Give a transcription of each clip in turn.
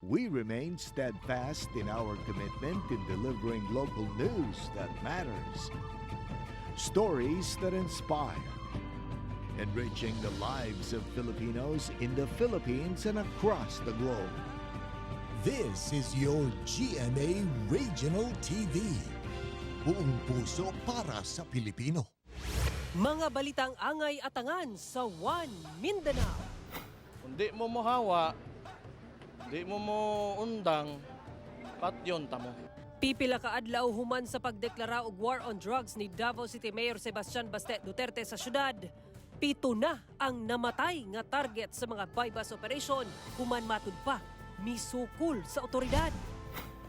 we remain steadfast in our commitment in delivering local news that matters. Stories that inspire. Enriching the lives of Filipinos in the Philippines and across the globe. This is your GMA Regional TV. Buong puso para sa Pilipino. Mga balitang angay at angan sa One Mindanao. Kung di mo mohawa, di mo undang, patyon ta mo. Pipila ka adlaw human sa pagdeklara og war on drugs ni Davao City Mayor Sebastian Bastet Duterte sa syudad. 7 na ang namatay nga target sa mga bypass operation human matud pa misukol sa otoridad.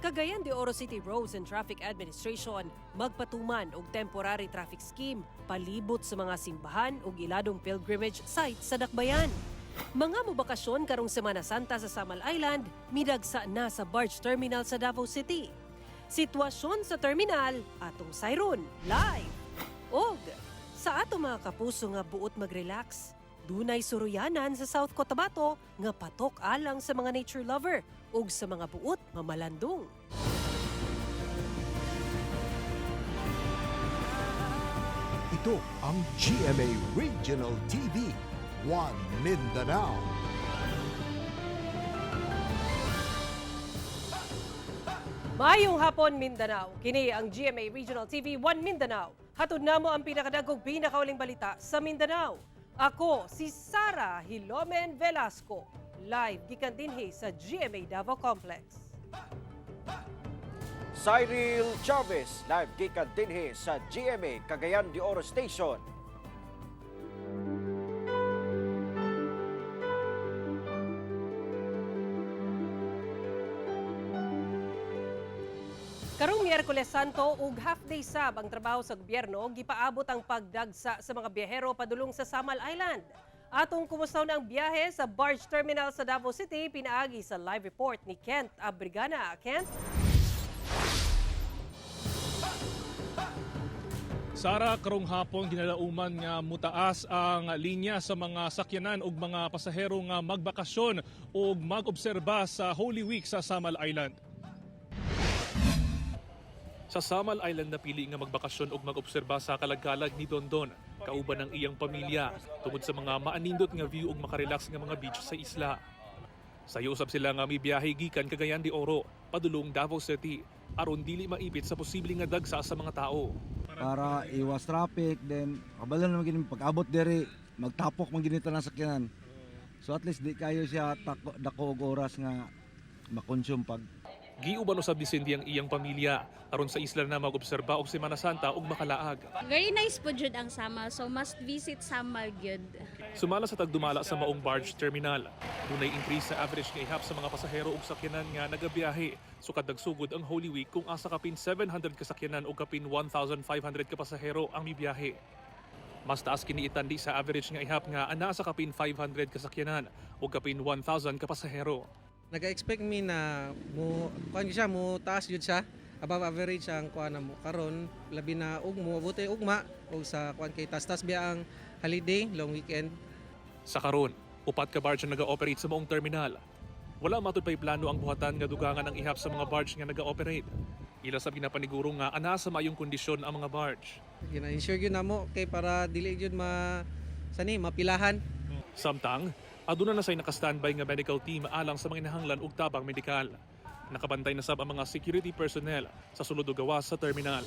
Cagayan de Oro City Roads and Traffic Administration magpatuman og temporary traffic scheme palibot sa mga simbahan ug iladong pilgrimage site sa Dakbayan. Mga mobakasyon karong Semana Santa sa Samal Island midagsa na sa barge terminal sa Davao City. Sitwasyon sa terminal atong sayron live. Og sa ato mga kapuso nga buot mag-relax, dunay suruyanan sa South Cotabato nga patok alang sa mga nature lover ug sa mga buot nga malandong. Ito ang GMA Regional TV, One Mindanao. Maayong hapon Mindanao. Kini ang GMA Regional TV 1 Mindanao. Hatod namo ang pinakadagkog pinakauling balita sa Mindanao. Ako si Sara Hilomen Velasco. Live gikan dinhi sa GMA Davao Complex. Cyril Chavez, live gikan dinhi sa GMA Cagayan de Oro Station. Karong Miyerkules Santo ug half-day sab ang trabaho sa gobyerno, gipaabot ang pagdagsa sa mga biyahero padulong sa Samal Island. Atong kumustaw na ang biyahe sa barge terminal sa Davao City, pinaagi sa live report ni Kent Abrigana. Kent? Sara, karong hapon ginalauman nga mutaas ang linya sa mga sakyanan ug mga pasahero nga magbakasyon ug mag-obserba sa Holy Week sa Samal Island. Sa Samal Island napili nga magbakasyon ug mag-obserba sa kalagkalag ni Dondon, kauban ng iyang pamilya, tungod sa mga maanindot nga view ug makarelax nga mga beach sa isla. Sayo usab sila nga may biyahe gikan Cagayan de Oro, padulong Davao City, aron dili maipit sa posibleng nga dagsa sa mga tao. Para iwas traffic, then kabalan naman gini pag-abot diri, magtapok man ginita ng sakyanan. So at least di kayo siya dako og oras nga makonsume pag Giuban usab disindi ang iyang pamilya aron sa isla na mag-obserba og Semana Santa ug makalaag. Very nice po jud ang Samal, so must visit Samal gyud. Sumala sa tagdumala sa maong barge terminal, dunay increase sa average nga ihap sa mga pasahero ug sakyanan nga nagabiyahe. Sukad nagsugod ang Holy Week kung asa kapin 700 ka sakyanan ug kapin 1,500 ka pasahero ang mibiyahe. Mas taas kini itandi sa average nga ihap nga ana sa kapin 500 ka sakyanan ug kapin 1,000 ka pasahero. Nag-expect me na mo taas jud siya, above average ang kuan mo karon, labi na ug mo abuti ugma og sa kuan kay tas biya ang holiday long weekend. Sa karon, upat ka barge ang naga-operate sa maong terminal. Wala matud pay plano ang buhatan nga dugangan ang ihap sa mga barge nga naga-operate. Ila sa ginapaniguro nga ana sa mayong kondisyon ang mga barge. Gina-insure gyud namo kay para dili gyud mapilahan. Samtang aduna na say naka-standby nga medical team alang sa mga kinahanglan ug tabang medikal. Nakabantay na sab ang mga security personnel sa sulod ug gawas sa terminal.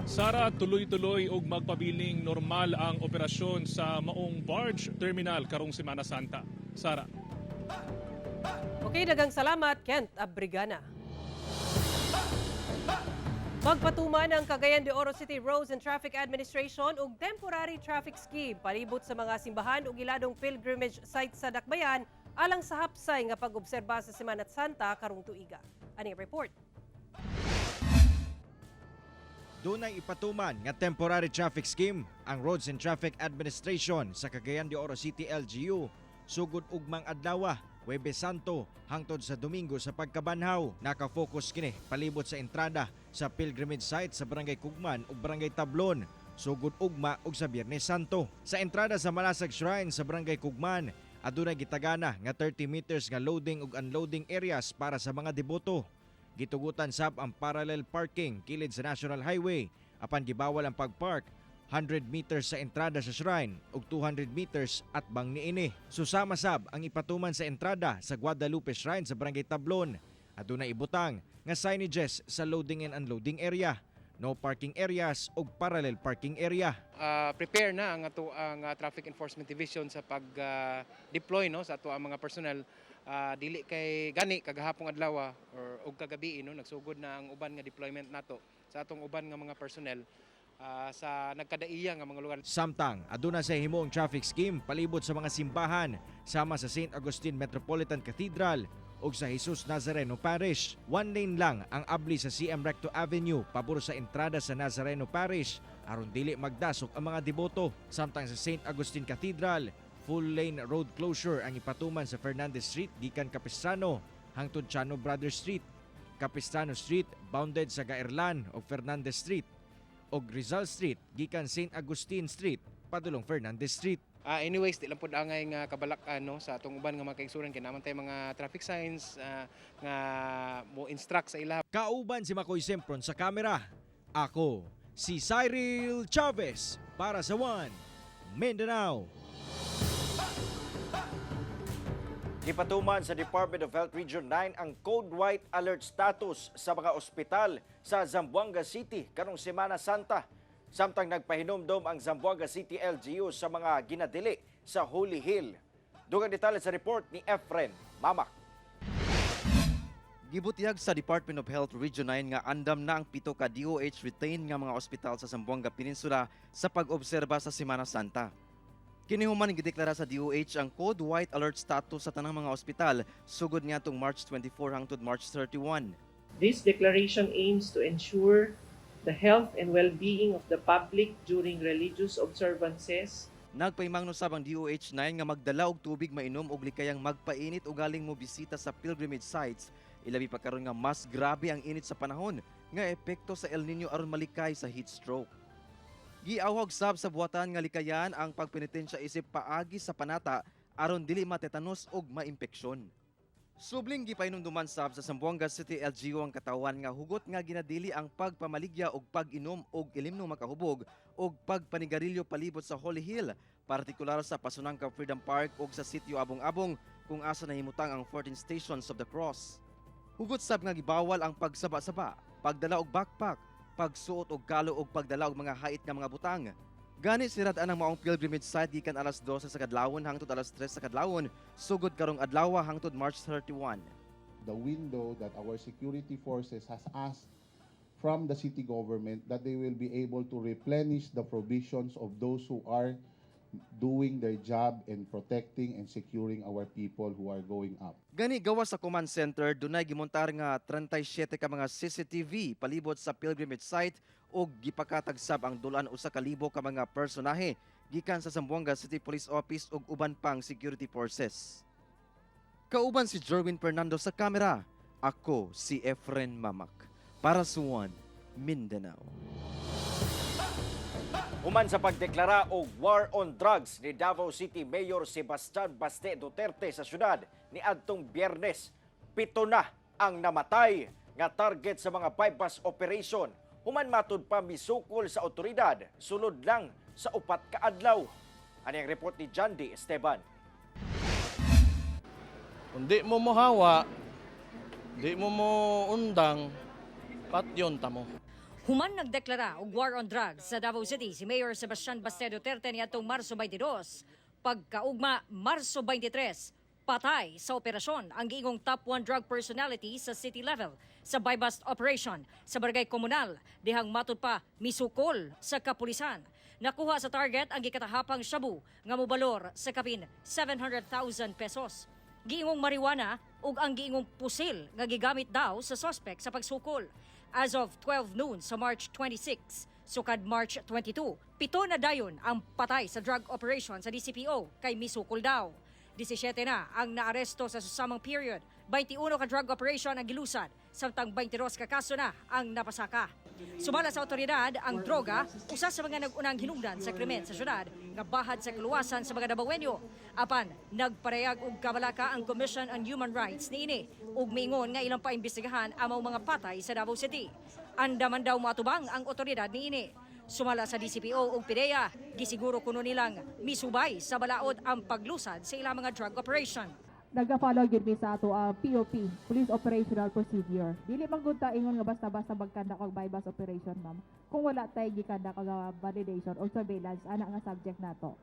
Sara, tuloy-tuloy ug magpabiling normal ang operasyon sa maong barge terminal karong Semana Santa. Sara. Okay, daghang salamat Kent Abrigana. Magpatuman ang Cagayan de Oro City Roads and Traffic Administration ug temporary traffic scheme palibot sa mga simbahan ug iladong pilgrimage site sa Dakbayan alang sa hapsay nga pag-obserba sa Semana Santa karong tuiga. Ani report. Dunay ipatuman nga temporary traffic scheme ang Roads and Traffic Administration sa Cagayan de Oro City LGU sugod ugmang adlaw Huwebes Santo hangtod sa Domingo sa pagkabanhaw. Naka-focus kini palibot sa entrada sa pilgrimage site sa Barangay Kugman ug Barangay Tablon, sugod ugma ug sa Biyernes Santo. Sa entrada sa Malasag Shrine sa Barangay Kugman, Adunay gitagana nga 30 meters nga loading ug unloading areas para sa mga deboto. Gitugutan sab ang parallel parking kilid sa National Highway apan gibawal ang pagpark 100 meters sa entrada sa shrine ug 200 meters at bang niini. Susama sab ang ipatuman sa entrada sa Guadalupe Shrine sa Barangay Tablon. Adunay ibutang nga signages sa loading and unloading area, no parking areas ug parallel parking area. Prepare na ang ato ang Traffic Enforcement Division sa pag-deploy no sa ato ang mga personnel. Dili kay gani kagahapong adlaw og kagabi no nagsugod na ang uban nga deployment nato sa atong uban nga mga personnel sa nagkadaiya nga mga lugar. Samtang aduna sa himuong traffic scheme palibot sa mga simbahan sama sa St. Agustin Metropolitan Cathedral ug sa Jesus Nazareno Parish. One lane lang ang abli sa CM Recto Avenue pabor sa entrada sa Nazareno Parish aron dili magdasok ang mga deboto. Samtang sa St. Agustin Cathedral, full lane road closure ang ipatuman sa Fernandez Street gikan Capistrano hangtod Chano Brothers Street. Capistrano Street bounded sa Gaerlan o Fernandez Street og Rizal Street gikan St. Agustin Street padulong Fernandez Street. Anyways, di lang po angay nga kabalakan no, sa atong uban nga mga kaigsuran kay naman tay mga traffic signs nga mo instruct sa ila. Kauban si Makoy Sempron sa kamera. Ako si Cyril Chavez para sa One Mindanao. Gipatuman sa Department of Health Region 9 ang Code White Alert status sa mga ospital sa Zamboanga City karong Semana Santa. Samtang nagpahinomdom ang Zamboanga City LGU sa mga ginadili sa Holy Hill. Dugang detalye sa report ni Efren Mamak. Gibutiyag sa Department of Health Region 9 nga andam na ang 7 ka DOH retained nga mga ospital sa Zamboanga Peninsula sa pag-obserba sa Semana Santa. Kinihuman gideklara sa DOH ang Code White Alert status sa tanang mga ospital sugod niadtong March 24 hangtod March 31. This declaration aims to ensure the health and well-being of the public during religious observances. Nagpaimangno sab ang DOH 9 nga magdala og tubig mainom ug likayang magpainit o galing mo bisita sa pilgrimage sites. Ilabi pa karon nga mas grabe ang init sa panahon nga epekto sa El Nino aron malikay sa heat stroke. Giawhag sab sa buhatan nga likayan ang pagpenitensya isip paagi sa panata aron dili matetanos ug maimpeksyon. Subling gipainumduman sab sa Zamboanga City LGU ang katawan nga hugot nga ginadili ang pagpamaligya og pag-inom og ilimno makahubog og pagpanigarilyo palibot sa Holy Hill, partikular sa Pasunangka Freedom Park ug sa sitio Abong-Abong kung asa nahimutang ang 14 Stations of the Cross. Hugot sab nga gibawal ang pagsaba-saba, pagdala og backpack, pagsuot og kalo og pagdala og mga hait nga mga butang. Gani sirad-an ang maong pilgrimage site gikan alas 12 sa kadlawon hangtod alas 3 sa kadlawon sugod karong adlaw hangtod March 31. The window that our security forces has asked from the city government that they will be able to replenish the provisions of those who are doing their job in protecting and securing our people who are going up. Gani gawas sa command center dunay gimontar nga 37 ka mga CCTV palibot sa pilgrimage site ug gipakatag sab ang dulan usa ka libo ka mga personahe gikan sa Zamboanga City Police Office ug uban pang security forces. Kauban si Jerwin Fernando sa kamera. Ako si Efren Mamak para sa One Mindanao. Human sa pagdeklara og war on drugs ni Davao City Mayor Sebastian Baste Duterte sa syudad ni adtong Biyernes, 7 na ang namatay nga target sa mga bypass operation. Human matud pa misukol sa otoridad sulod lang sa 4 ka adlaw. Ano ang report ni Jandy Esteban? Kung di mo mohawa, di mo undang, patyon tamo. Human nagdeklara og war on drugs sa Davao City si Mayor Sebastian Baste Duterte niadtong Marso 22. Pagkaugma Marso 23, patay sa operasyon ang giingong top 1 drug personality sa city level sa buy-bust operation sa barangay komunal dihang matud pa misukol sa kapulisan. Nakuha sa target ang gikatahapang shabu nga mobalor sa kapin 700,000 pesos. Giingong marijuana ug ang giingong pusil nga gigamit daw sa suspect sa pagsukol. As of 12 noon sa March 26, sukad March 22, 7 na dayon ang patay sa drug operation sa DCPO kay misukol daw. 17 na ang naaresto sa susamang period, 21 ka drug operation ang gilusad, samtang 22 ka kaso na ang napasaka. Sumala sa otoridad, ang droga, usa sa mga nag-unang hinungdan sa krimen sa syudad, nga bahad sa kaluwasan sa mga Davaoenyo. Apan, nagparehag og kabalaka ang Commission on Human Rights niini ug miingon nga ilang paimbestigahan among mga patay sa Davao City. Andaman daw matubang ang otoridad niini. Sumala sa DCPO ug PIDEA, gisiguro kuno nilang misubay sa balaod ang paglusad sa ilang mga drug operation. Nagka-follow gyud mi sa ato POP, Police Operational Procedure. Dili man gud ta ingon nga basta-basta magkanda og bypass operation, ma'am. Kung wala tay gikanda og validation or surveillance ana nga subject nato.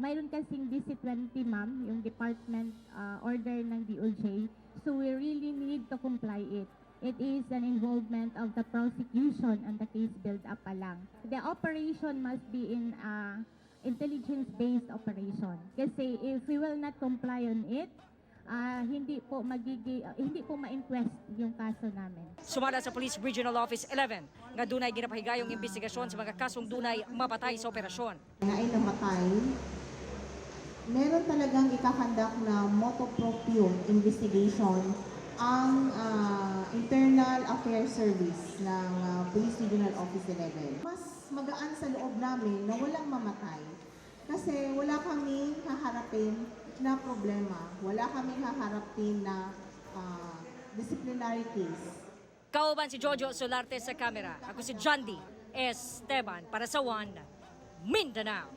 Mayroon kasing DC-20, ma'am, yung department order ng DOJ. So we really need to comply it. It is an involvement of the prosecution and the case build-up pa lang. The operation must be in intelligence-based operation. Kasi if we will not comply on it, hindi po ma-inquest yung kaso namin. Sumala sa Police Regional Office 11 nga dunay ginapahigayong investigasyon sa mga kasong dunay mapatay sa operasyon. Nga ay namatay, meron talagang ikakandak na motu proprio investigation ang Internal Affairs Service ng Police Regional Office 11. Mas magaan sa loob namin na walang mamatay kasi wala kaming haharapin na problema. Wala kaming haharapin na disciplinary case. Kauban si Jojo Solarte sa kamera. Ako si Jandy Esteban para sa One Mindanao.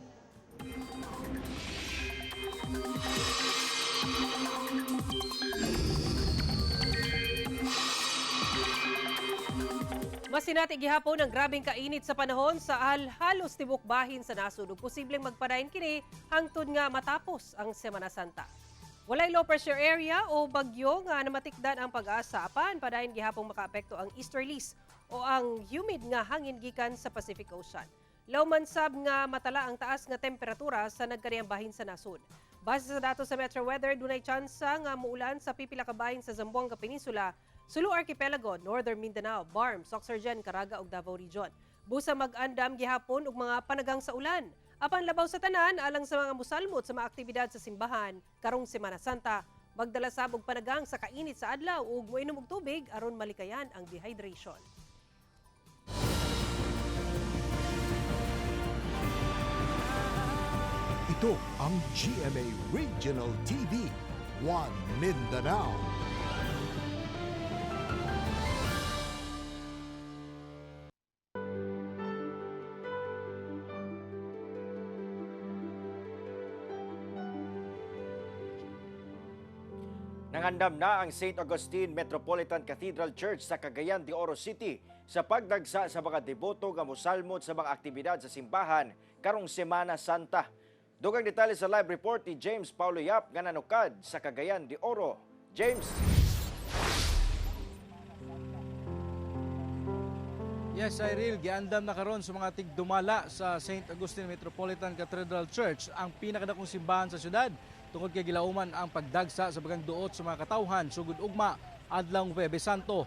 Masinati gihapon ang grabeng kainit sa panahon sa halos tibok bahin sa nasud ug posibleng magpadayon kini hangtod nga matapos ang Semana Santa. Walay low pressure area o bagyo nga namatikdan ang pag-asa apan padayon gihapon makaapekto ang easterlies o ang humid nga hangin gikan sa Pacific Ocean. Law man sab nga matala ang taas nga temperatura sa nagkaniyang bahin sa nasud. Base sa datos sa Metro Weather, dunay tsansa nga muulan sa pipila ka bahin sa Zamboanga Peninsula, Sulu Archipelago, Northern Mindanao, Barm, Sorsogon, Caraga ug Davao Region. Busa mag-andam gihapon og mga panagang sa ulan. Apan labaw sa tanan alang sa mga musalmot sa mga aktibidad sa simbahan karong Semana Santa, magdala sab og panagang sa kainit sa adlaw ug moinom og tubig aron malikayan ang dehydration. Ito ang GMA Regional TV, One Mindanao. Nangandam na ang St. Augustine Metropolitan Cathedral Church sa Cagayan de Oro City sa pagdagsa sa mga deboto nga mosalmot sa mga aktibidad sa simbahan karong Semana Santa. Dugang detalye sa live report ni James Paulo Yap nga nanukad sa Cagayan de Oro. James. Yes, Cyril, giandam na karon sa mga tigdumala sa St. Augustine Metropolitan Cathedral Church ang pinakadakong simbahan sa syudad tungod kay gilauman ang pagdagsa sa bagang duot sa mga katawhan sugod ugma adlawng Huwebes Santo.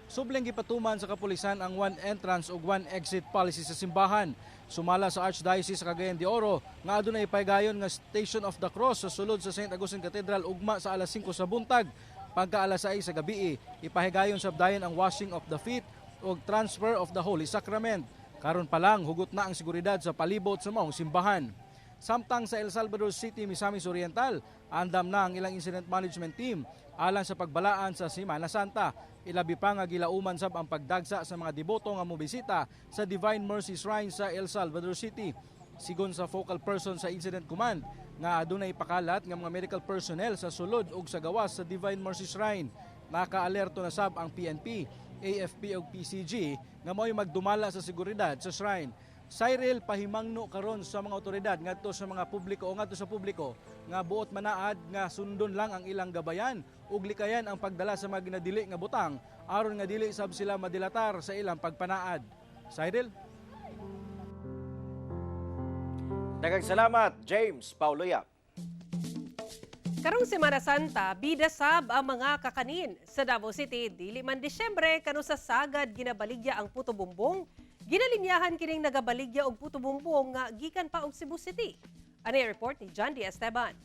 Subling gipatuman sa kapulisan ang one entrance ug one exit policy sa simbahan. Sumala sa Archdiocese sa Cagayan de Oro nga adunay paygayon nga Station of the Cross sa sulod sa St. Augustine Cathedral ugma sa alas 5 sa buntag. Pagka alas 6 sa gabi, ipahigayon sabdayon ang washing of the feet ug transfer of the Holy Sacrament. Karon pa lang hugot na ang seguridad sa palibot sa maong simbahan. Samtang sa El Salvador City, Misamis Oriental, andam na ang ilang incident management team alang sa pagbalaan sa Semana Santa. Ilabi pa nga gilauman sab ang pagdagsa sa mga deboto nga mobisita sa Divine Mercy Shrine sa El Salvador City. Sigon sa focal person sa Incident Command, nga adunay pakalat nga mga medical personnel sa sulod ug sa gawas sa Divine Mercy Shrine. Naka-alerto na sab ang PNP, AFP ug PCG nga mao'y magdumala sa seguridad sa shrine. Cyril, pahimangno karon sa mga otoridad ngadto sa mga publiko o ngadto sa publiko nga buot manaad nga sundon lang ang ilang gabayan ug likayan ang pagdala sa mga ginadili nga butang aron nga dili sab sila madilatar sa ilang pagpanaad. Cyril? Daghang salamat, James Paulo Yap. Karong Semana Santa, bida sab ang mga kakanin. Sa Davao City, dili man Disyembre, kanu sa sagad ginabaligya ang puto bumbong. Ginalinyahan kining nagabaligya og puto bumbong nga gikan pa og Cebu City. Ani report ni John D. Esteban.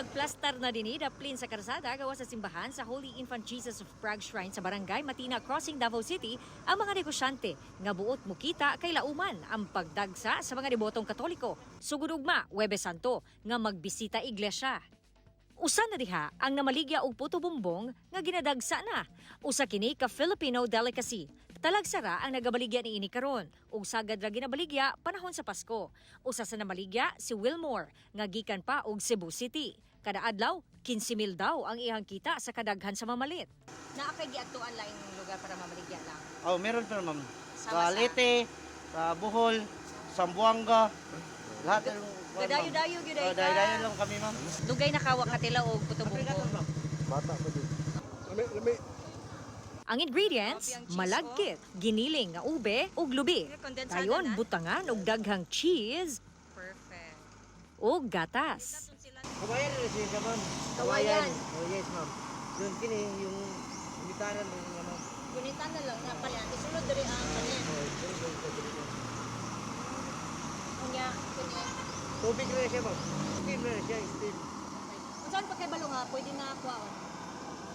Nagplastar na dinhi daplin sa karsada gawa sa simbahan sa Holy Infant Jesus of Prague Shrine sa Barangay Matina Crossing, Davao City ang mga negosyante nga buot mukita kay lauman ang pagdagsa sa mga debotong Katoliko sugod ugma Huwebes Santo nga magbisita iglesia. Usa na diha ang namaligya og puto bumbong nga ginadagsa na. Usa kini ka Filipino delicacy. Talagsara ang nagabaligya ni ini karon ug sagad ra ginabaligya panahon sa Pasko. Usa sa namaligya si Wilmore nga gikan pa og Cebu City. Kada adlaw 15,000 daw ang iyang kita sa kadaghan sa mamalit. Naa kay giadtuan laing lugar para mamaligya lang. Oh, meron pa ma'am. Sa Leyte, sa Bohol, Zamboanga, lahat ng Dayo-dayo gyud ay. dayo lang kami ma'am. Dugay nakawak nga tila og puto bumbong. Bata pa din. Ang ingredients, malagkit, giniling nga ube ug lubi. Dayon butangan og daghang cheese. Perfect. Ug gatas. Kawayan rin siya ma'am. Kawayan. Oh yes ma'am. Yun kini yung imitaran mo nga ma'am. Gunitan na lang na pala. Isunod diri ang kanin. Unya, kunya. Tubig rin siya ma'am. Steam rin siya, steam. Kung saan pa kay balo nga, pwede na kuwaon.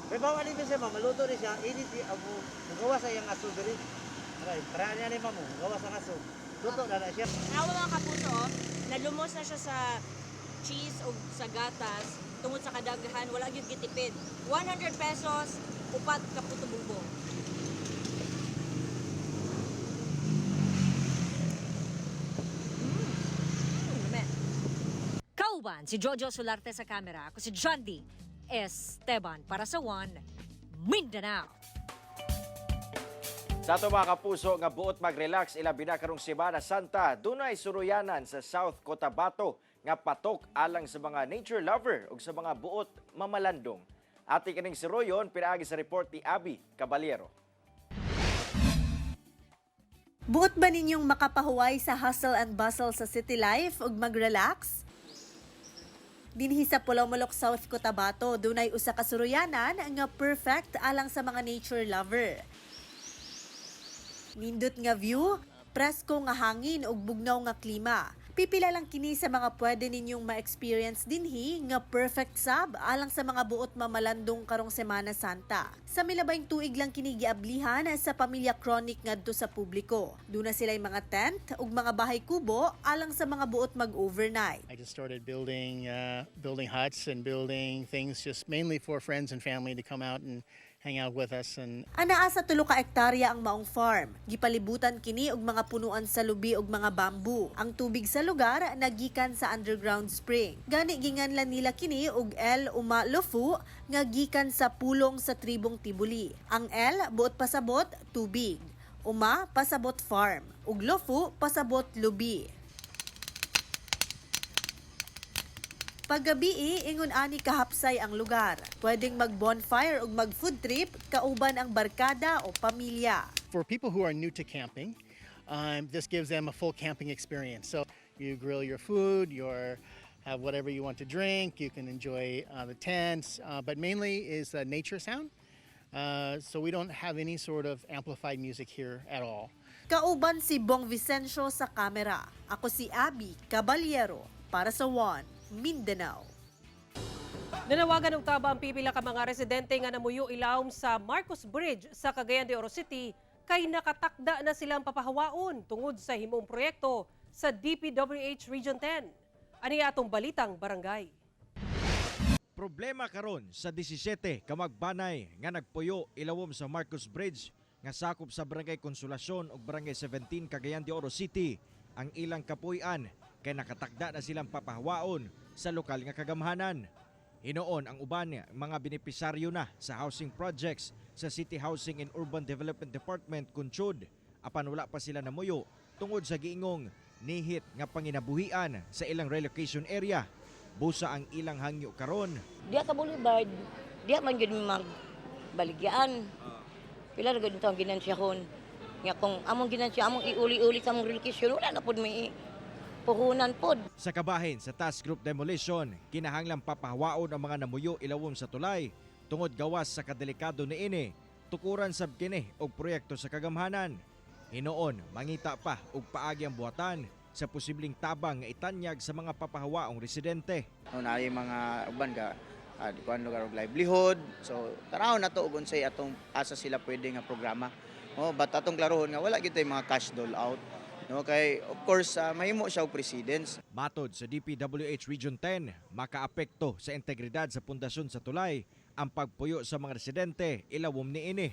May bawal din siya ma'am. Maluto rin siya. Init ako. Magawa sa iyang aso diri. Aray, paraan niya ni ma'am. Magawa sa aso. Luto na siya. Nawa mga kapuso, nalumos na siya sa cheese o sa gatas tungod sa kadaghan, wala gyud gitipid. 100 pesos, upat ka puto bumbong. Kauban, si Jojo Solarte sa kamera. Ako si John D. Esteban para sa One Mindanao. Sa ato mga kapuso nga buot mag-relax ilabi na karong Semana Santa, dunay suruyanan sa South Cotabato nga patok alang sa mga nature lover ug sa mga buot mamalandong. Ati kining suruyon pinaagi sa report ni Abby Caballero. Buot ba ninyong makapahuway sa hustle and bustle sa city life ug mag-relax? Dinhi sa Pulomolok, South Cotabato, dunay usa ka suruyanan nga perfect alang sa mga nature lover. Nindot nga view, presko nga hangin ug bugnaw nga klima. Pipila lang kini sa mga pwede ninyong ma-experience dinhi nga perfect sab alang sa mga buot mamalandong karong Semana Santa. Sa milabayng tuig lang kini giablihan sa pamilya Chronic ngadto sa publiko. Duna sila'y mga tent ug mga bahay kubo alang sa mga buot mag-overnight. I just started building huts and building things just mainly for friends and family to come out and hang out with us. And Anaa sa 3 ka hektarya ang maong farm. Gipalibutan kini og mga punuan sa lubi og mga bamboo. Ang tubig sa lugar nagikan sa underground spring. Gani ginganlan nila kini og El Uma Lofu nga gikan sa pulong sa tribong Tibuli. Ang El buot pasabot tubig. Uma pasabot farm ug Lofu pasabot lubi. Paggabi, ingon ani kahapsay ang lugar. Pwedeng mag-bonfire o mag-food trip, kauban ang barkada o pamilya. for people who are new to camping, this gives them a full camping experience. So you grill your food, have whatever you want to drink, you can enjoy the tents, but mainly is nature sound. So we don't have any sort of amplified music here at all. Kauban si Bong Vicencio sa kamera. Ako si Abby Caballero para sa One Mindanao. Nanawagan ng taba ang pipila ka mga residente nga namuyo ilawom sa Marcos Bridge sa Cagayan de Oro City kay nakatakda na silang papahawaon tungod sa himong proyekto sa DPWH Region 10. Ani atong balitang barangay. Problema karon sa 17 ka magbanay nga nagpuyo ilawom sa Marcos Bridge nga sakop sa Barangay Konsolasyon ug Barangay 17 Cagayan de Oro City. Ang ilang kapuy-an kay nakatakda na silang papahawaon sa lokal nga kagamhanan. Hinoon ang uban mga benepisaryo na sa housing projects sa City Housing and Urban Development Department Kunchud. Apan wala pa sila namuyo tungod sa giingong nihit nga panginabuhian sa ilang relocation area. Busa ang ilang hangyo karon. Diya sa Boulevard, diya man gyud magbaligyan. Pila ra gyud ang ginansyahon. Nga kung among ginansya among iuli-uli sa among relocation wala na pud may puhunan pod. Sa kabahin sa task group demolition, kinahanglang papahawaon ang mga namuyo ilawom sa tulay tungod gawas sa kadelikado niini. Tukuran sab kini og proyekto sa kagamhanan. Hinoon mangita pa og paagi ang buhatan sa posibleng tabang nga itanyag sa mga papahawaong residente. Na yung mga uban ka kuan lugar og livelihood. So tanaw na to ug unsay atong asa sila pwede nga programa. But atong klarohon nga wala gyud tay mga cash dole out. No, kay of course mahimo siya og precedence. Matod sa DPWH Region 10, makaapekto sa integridad sa pundasyon sa tulay ang pagpuyo sa mga residente ilawom niini.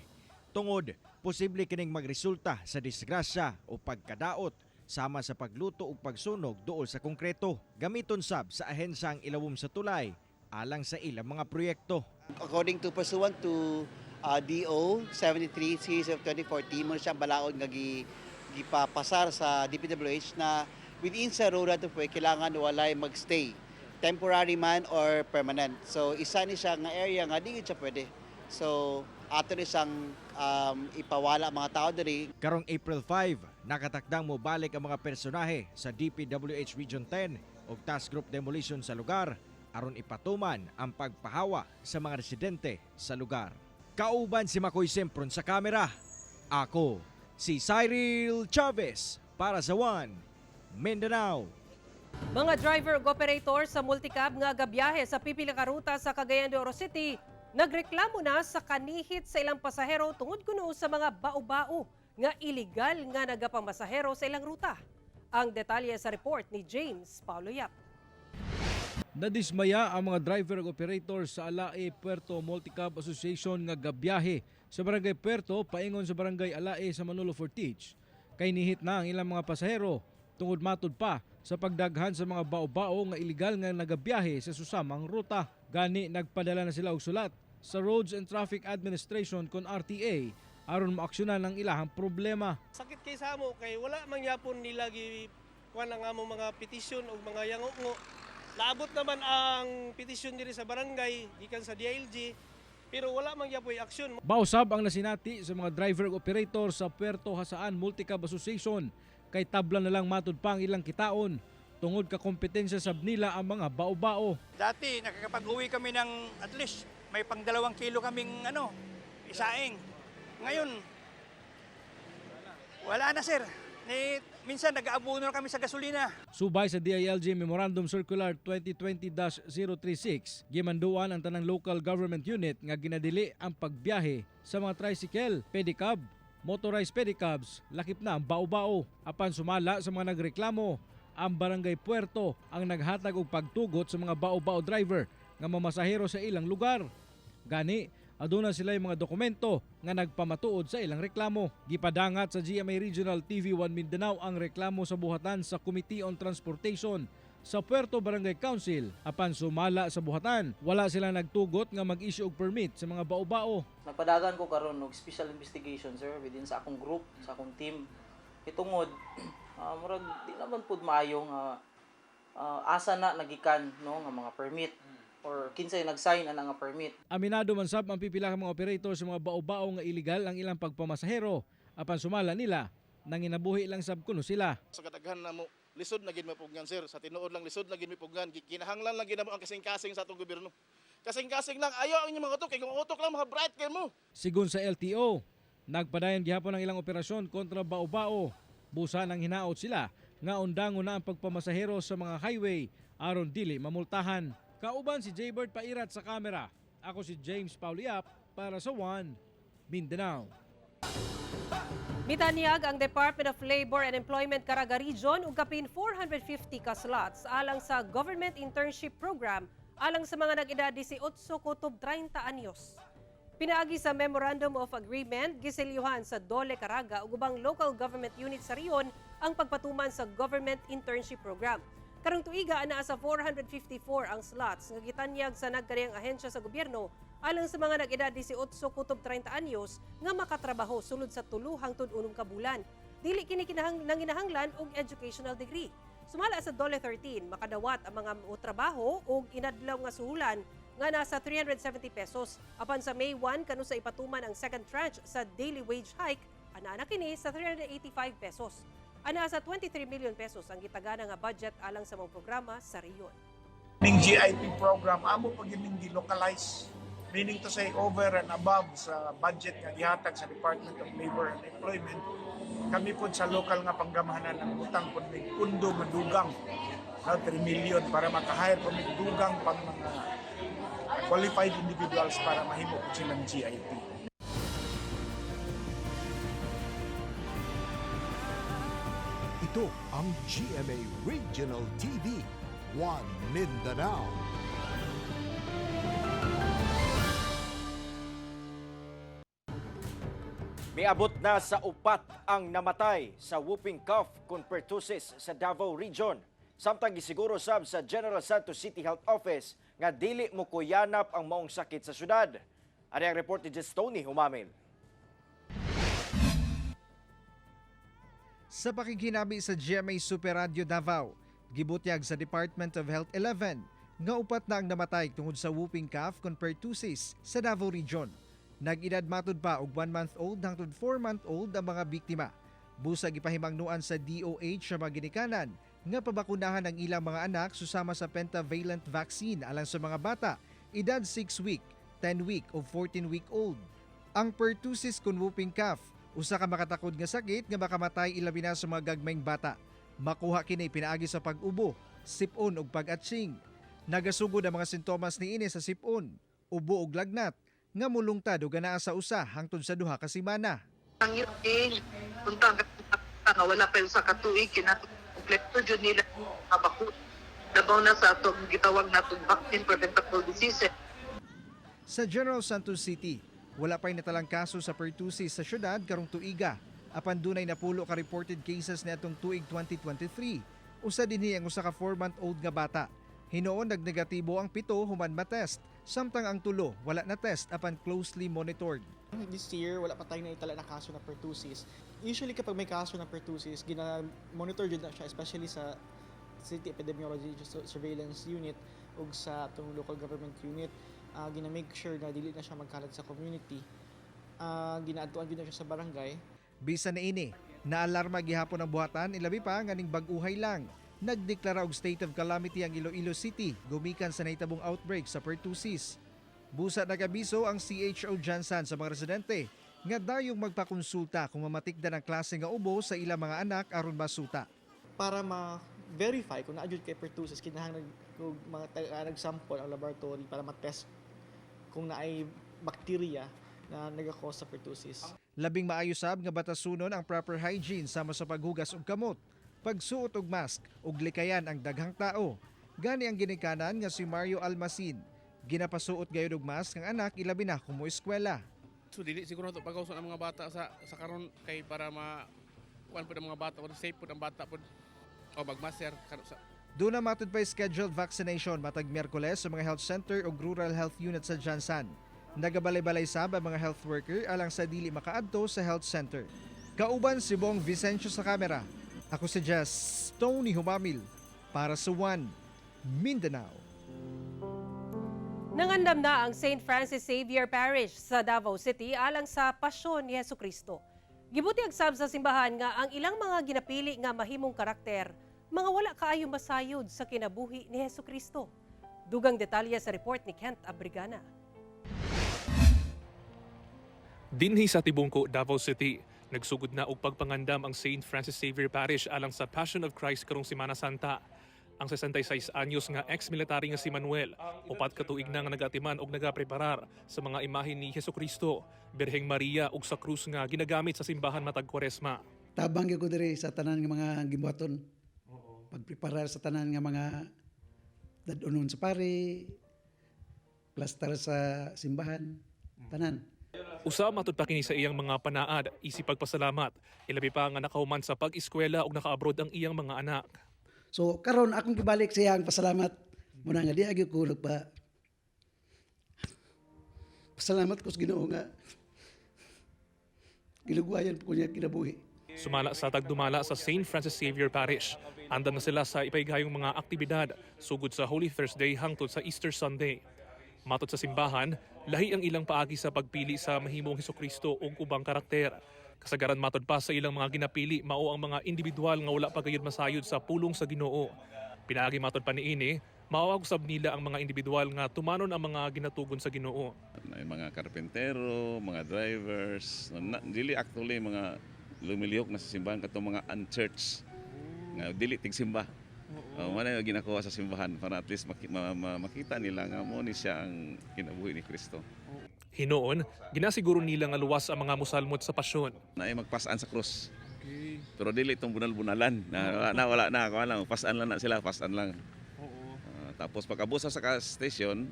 Tungod, posible kining magresulta sa disgrasya o pagkadaot sama sa pagluto o pagsunog duol sa konkreto. Gamiton sab sa ahensyang ilawom sa tulay alang sa ilang mga proyekto. According to pursuant to DO 73 series of 2014, mo siya balaod nga gipapasar sa DPWH na within sa road to way kailangan walay magstay, temporary man or permanent. So isa ni siya nga area nga di siya pwede. So ato ni siyang ipawala mga tao diri. Karong April 5, nakatakdang mo balik ang mga personahe sa DPWH Region 10 o Task Group Demolition sa lugar aron ipatuman ang pagpahawa sa mga residente sa lugar. Kauban si Makoy Sempron sa kamera. Ako, si Cyril Chavez para sa One Mindanao. Mga driver ug operator sa multicab nga gabiyahe sa pipila ka ruta sa Cagayan de Oro City nagreklamo na sa kanihit sa ilang pasahero tungod kuno sa mga bao-bao nga iligal nga nagapamasahero sa ilang ruta. Ang detalye sa report ni James Paulo Yap. Nadismaya ang mga driver ug operator sa Alae Puerto Multicab Association nga gabiyahe sa Barangay Puerto paingon sa Barangay Alae sa Manolo Fortich. Kay nihit na ang ilang mga pasahero tungod matud pa sa pagdaghan sa mga bao-bao nga iligal nga nagabiyahe sa susamang ruta. Gani nagpadala na sila og sulat sa Roads and Traffic Administration kon RTA aron maaksyonan ang ilahang problema. Sakit kay sa amo kay wala man gyapon nila kuan ang among mga petisyon o mga yango. Naabot naman ang petisyon diri sa barangay gikan sa DILG pero wala man gyapon aksyon. Bausab ang nasinati sa mga driver ug operator sa Puerto Hasaan Multicab Association kay tabla na lang matud pa ang ilang kitaon tungod ka kompetensya sab nila ang mga bao-bao. Dati nakakapag-uwi kami ng at least may pang 2 kilo kaming isaing. Ngayon wala na sir. Minsan nag-aabuno kami sa gasolina. Subay sa DILG Memorandum Circular 2020-036, gimanduan ang tanang local government unit nga ginadili ang pagbiyahe sa mga tricycle, pedicab, motorized pedicabs, lakip na ang bao-bao. Apan sumala sa mga nagreklamo, ang Barangay Puerto ang naghatag og pagtugot sa mga bao-bao driver nga mamasahero sa ilang lugar. Gani, aduna sila yung mga dokumento nga nagpamatuod sa ilang reklamo. Gipadangat sa GMA Regional TV 1 Mindanao ang reklamo sa buhatan sa Committee on Transportation sa Puerto Barangay Council. Apan sumala sa buhatan, wala sila nagtugot nga mag-issue og permit sa mga bao-bao. Nagpadagan ko karon og special investigation sir within sa akong group, sa akong team. Itungod murag di naman pud maayo nga asa na nagikan no nga mga permit or kinsay nag-sign ana nga permit. Aminado man sab ang pipila ka mga operator sa mga bao-bao nga illegal ang ilang pagpamasahero. Apan sumala nila, nanginabuhi lang sab kuno sila. Sa kadaghan na mo lisod na gid mapugnan sir, sa tinuod lang lisod na gid mapugnan, kinahanglan lang gid mo ang kasing-kasing sa atong gobyerno. Kasing-kasing lang ayaw ang mga utok kay kung utok lang mga bright kay mo. Sigon sa LTO, nagpadayon gihapon ang ilang operasyon kontra bao-bao. Busa nang hinaot sila nga undangon na ang pagpamasahero sa mga highway aron dili mamultahan. Kauban si Jaybird Pairat sa kamera. Ako si James Pauliap para sa One Mindanao. Mitanyag ang Department of Labor and Employment Caraga Region ug kapin 450 ka slots alang sa Government Internship Program alang sa mga nag-edad 18 kutob 30 anyos. Pinaagi sa Memorandum of Agreement, gisilyuhan sa Dole Caraga ug ubang local government units sa riyon ang pagpatuman sa Government Internship Program. Karong tuiga ana sa 454 ang slots nga gitanyag sa nagkaniyang ahensya sa gobyerno alang sa mga nag-edad 18 kutob 30 anyos nga makatrabaho sulod sa 3 hangtod 6 ka bulan. Dili kini nanginahanglan og educational degree. Sumala sa Dole 13, makadawat ang mga trabaho og inadlaw nga suhulan nga nasa 370 pesos. Apan sa May 1 kanu sa ipatuman ang second tranche sa daily wage hike, ana kini sa 385 pesos. Ana sa 23 million pesos ang gitagana nga budget alang sa mga programa sa riyon. Ning GIP program amo pag gining gi-localize meaning to say over and above sa budget nga gihatag sa Department of Labor and Employment, kami po sa local nga panggamahanan ng utang po may pundo madugang na 3 million para makahire po may dugang pang mga qualified individuals para mahimo po silang GIP. Ito ang GMA Regional TV, One Mindanao. Miabot na sa 4 ang namatay sa whooping cough con pertussis sa Davao Region. Samtang gisiguro sab sa General Santos City Health Office nga dili mo kuyanap ang maong sakit sa syudad. Ari ang report ni Tony Humamil. Sa pakikinabi sa GMA Super Radio Davao, gibutyag sa Department of Health 11 nga 4 na ang namatay tungod sa whooping cough con pertussis sa Davao Region. Nag-edad matud pa og 1-month-old hangtod 4-month-old ang mga biktima. Busag ipahimangnuan sa DOH sa mga ginikanan nga pabakunahan ang ilang mga anak susama sa pentavalent vaccine alang sa mga bata, edad 6 week, 10 week o 14 week old. Ang pertussis con whooping cough, usa ka makatakod nga sakit nga makamatay ilabi na sa mga gagmayng bata. Makuha kini pinaagi sa pag-ubo, sipon ug pag-atching. Nagasugod ang mga sintomas niini sa sipon, ubo ug lagnat, nga mulungtad o ganaa sa usa hangtod sa 2 ka semana. Ang yun, puntang nga wala pa sa katuig, kompleto dyan nila kabakot. Labaw na sa itong gitawag natong vaccine preventable diseases. Sa General Santos City, wala pa'y natalang kaso sa pertussis sa syudad karong tuiga. Apan dunay napulo ka reported cases na itong tuig 2023. Usa dinhi ang usa ka 4-month-old nga bata. Hinoon nagnegatibo ang 7 human matest, samtang ang 3 wala na test apan closely monitored. This year, wala pa tayo naitala na kaso na pertussis. Usually kapag may kaso na pertussis, gina-monitor yun na siya, especially sa City Epidemiology Surveillance Unit o sa itong local government unit. Gina-make sure na dili na siya magkalat sa community. Gina-adtuan din na siya sa barangay. Bisa na ini, naalarma gihapon ang buhatan, ilabi pa nganing bag-uhay lang. Nagdeklara og state of calamity ang Iloilo City gumikan sa nahitabong outbreak sa pertussis. Busa nagabiso ang CHO Jansan sa mga residente nga dayong magpakonsulta kung mamatikdan ang klase nga ubo sa ilang mga anak aron masuta. Para ma-verify kung na-adjud kay pertussis, kinahanglan nag-sample ang laboratory para ma-test kung naay bakterya na nagakos sa pertussis. Labing maayo sab nga batasunon ang proper hygiene sama sa paghugas og kamot, pagsuot og mask ug likayan ang daghang tao. Gani ang ginikanan nga si Mario Almasin. Ginapasuot gayud og mask ang anak ilabi na kung mo eskwela. So dili siguro nato pagkauson ang mga bata sa karon kay para kuan pud ang mga bata, safe pud ang bata pud o magmaster karon sa. Doon na matud pa scheduled vaccination matag Miyerkules sa mga health center o rural health unit sa Jansan. Nagabalay-balay sab ang mga health worker alang sa dili makaadto sa health center. Kauban si Bong Vicencio sa kamera. Ako si Tony Humamil para sa One Mindanao. Nangandam na ang St. Francis Xavier Parish sa Davao City alang sa Pasyon ni Jesucristo. Gibutyag sab sa simbahan nga ang ilang mga ginapili nga mahimong karakter, mga wala kaayo masayod sa kinabuhi ni Jesucristo. Dugang detalye sa report ni Kent Abrigana. Dinhi sa Tibungko, Davao City, nagsugod na og pagpangandam ang St. Francis Xavier Parish alang sa Passion of Christ karong Semana Santa. Ang 66 anyos nga ex-military nga si Manuel, 4 ka tuig na nga nagatiman og nagapreparar sa mga imahe ni Jesucristo, Birheng Maria ug sa krus nga ginagamit sa simbahan matag Kwaresma. Tabang gyud ko diri sa tanan nga mga gibuhaton. Pagpreparar sa tanan nga mga dadunon sa pari, plaster sa simbahan, tanan. Usa matud pa kini sa iyang mga panaad, isip pagpasalamat, ilabi pa nga nakahuman sa pag-eskwela ug naka-abroad ang iyang mga anak. So karon akong gibalik sa iyang pasalamat muna nga di agi ko nagpa pasalamat ko sa Ginoo nga ginugwayan po niya kinabuhi. Sumala sa tagdumala sa St. Francis Xavier Parish, andam na sila sa ipaigayong mga aktibidad sugod sa Holy Thursday hangtod sa Easter Sunday. Matod sa simbahan, lahi ang ilang paagi sa pagpili sa mahimong Jesucristo ug ubang karakter. Kasagaran matod pa sa ilang mga ginapili mao ang mga individual nga wala pa gayud masayod sa pulong sa Ginoo. Pinaagi matod pa niini, Maawag sab nila ang mga individual nga tumanon ang mga ginatugon sa Ginoo. May mga karpentero, mga drivers, dili actually mga lumilihok na sa simbahan katong mga unchurched nga dili tigsimba. Wala yung ginakuha sa simbahan para at least makita nila nga mo ni siya ang kinabuhi ni Kristo. Hinoon, ginasiguro nila nga luwas ang mga musalmot sa pasyon. Naay magpasaan sa krus. Pero dili itong bunal-bunalan. Wala na. Pasaan lang na sila, pasaan lang. Tapos pagkabusa sa station,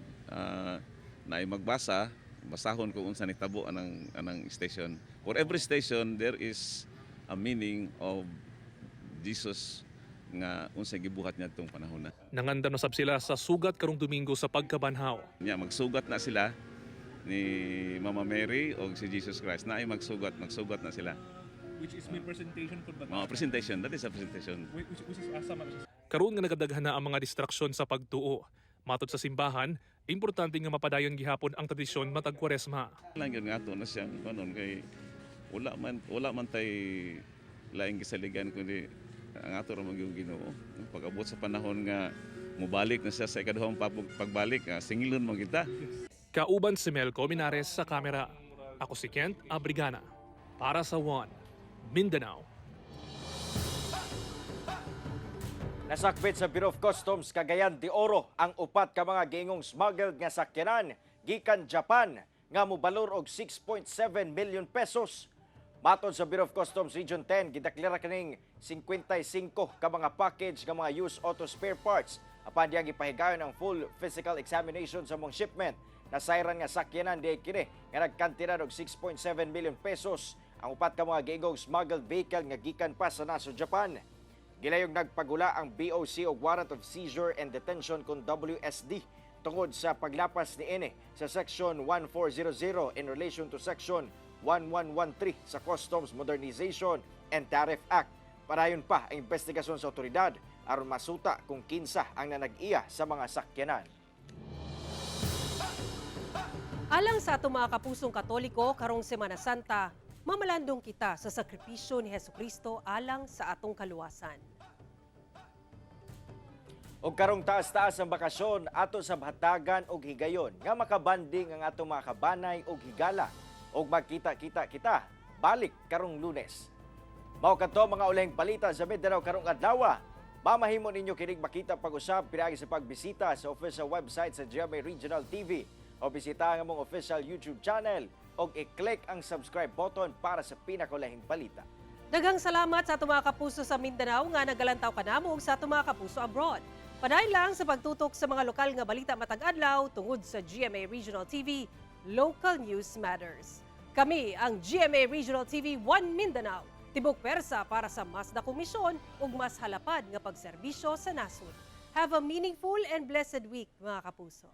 naay magbasa, basahon kung unsa nitabo anang station. For every station, there is a meaning of Jesus nga unsay gibuhat niya itong panahon na. Nangandam na sab sila sa sugat karong Domingo sa pagkabanhaw. Magsugat na sila ni Mama Mary o si Jesus Christ. Naay magsugat na sila. Which is may presentation po ba? Presentation, that is a presentation. Which is asama. Karon nga nagadaghan na ang mga distraksyon sa pagtuo. Matod sa simbahan, importante nga mapadayon gihapon ang tradisyon matag Kwaresma. Lang yun nga to na siyang kanon kay wala man tay laing gisaligan kundi ang ato ra magyong Ginoo. Pag-abot sa panahon nga mubalik na siya sa ikaduhang pagbalik, singilon mo kita. Kauban si Melco Minares sa kamera. Ako si Kent Abrigana para sa One Mindanao. Nasakbit sa Bureau of Customs Cagayan de Oro ang upat ka mga giingong smuggled nga sakyanan gikan Japan nga mobalor og 6.7 million pesos. Matod sa Bureau of Customs Region 10, gideklara kaning 55 ka mga package nga mga used auto spare parts apan diyang gipahigayon ang full physical examination sa mong shipment. Nasayran nga sakyanan di kini nga nagkantidad og 6.7 million pesos ang upat ka mga giingong smuggled vehicle nga gikan pa sa nasod Japan. Gilayong nagpagula ang BOC og warrant of seizure and detention kung WSD tungod sa paglapas ni ini sa Section 1400 in relation to Section 1113 sa Customs Modernization and Tariff Act. Padayon pa ang investigasyon sa otoridad aron masuta kung kinsa ang nanag-iya sa mga sakyanan. Alang sa atong mga kapusong Katoliko karong Semana Santa, mamalandong kita sa sakripisyo ni Hesukristo alang sa atong kaluwasan. Og karong taas-taas ang bakasyon ato sa hatagan og higayon nga makabanding ang atong mga kabanay og higala og magkita-kita kita balik karong Lunes. Mao kadto mga uleng balita sa Mindanao karong adlaw. Mamahimo ninyo kining makita pag-usab pinaagi sa pagbisita sa official website sa GMA Regional TV o bisita ang among official YouTube channel og i-click ang subscribe button para sa pinakulahing balita. Daghang salamat sa atong mga kapuso sa Mindanao nga nagalantaw kanamo ug sa atong mga kapuso abroad. Padayon lang sa pagtutok sa mga lokal nga balita matag adlaw tungod sa GMA Regional TV. Local News Matters. Kami ang GMA Regional TV 1 Mindanao. Tibok persa para sa mas dakong misyon ug mas halapad nga pagserbisyo sa nasod. Have a meaningful and blessed week, mga kapuso.